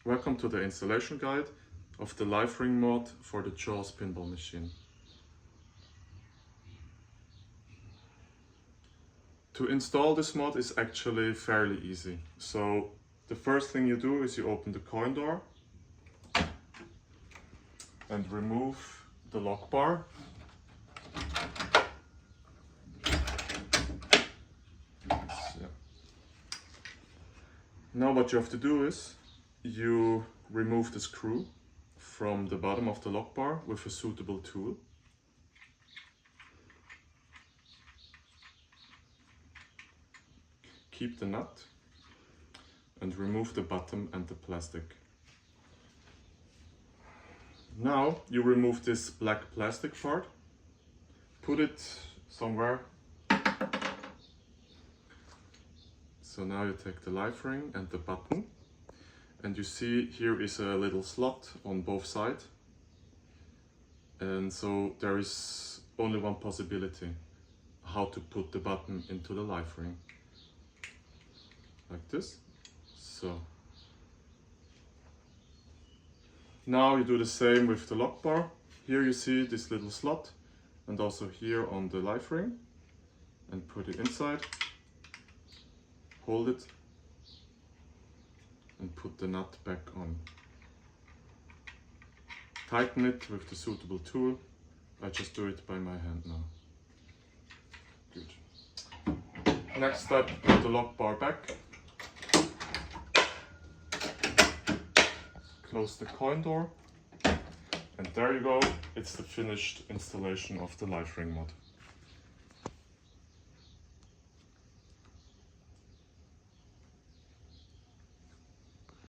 Welcome to the installation guide of the live ring mod for the Jaws pinball machine. To install this mod is actually fairly easy. So the first thing you do is you open the coin door and remove the lock bar. Now what you have to do is you remove the screw from the bottom of the lock bar with a suitable tool. Keep the nut and remove the bottom and the plastic. Now you remove this black plastic part, put it somewhere. So now you take the live ring and the button, and you see here is a little slot on both sides. And so there is only one possibility how to put the button into the live ring. Like this. So now you do the same with the lock bar. Here you see this little slot, and also here on the live ring, and put it inside. Hold it and put the nut back on. Tighten it with the suitable tool. I just do it by my hand now. Good. Next step, put the lock bar back. Close the coin door. And there you go, it's the finished installation of the live ring mod.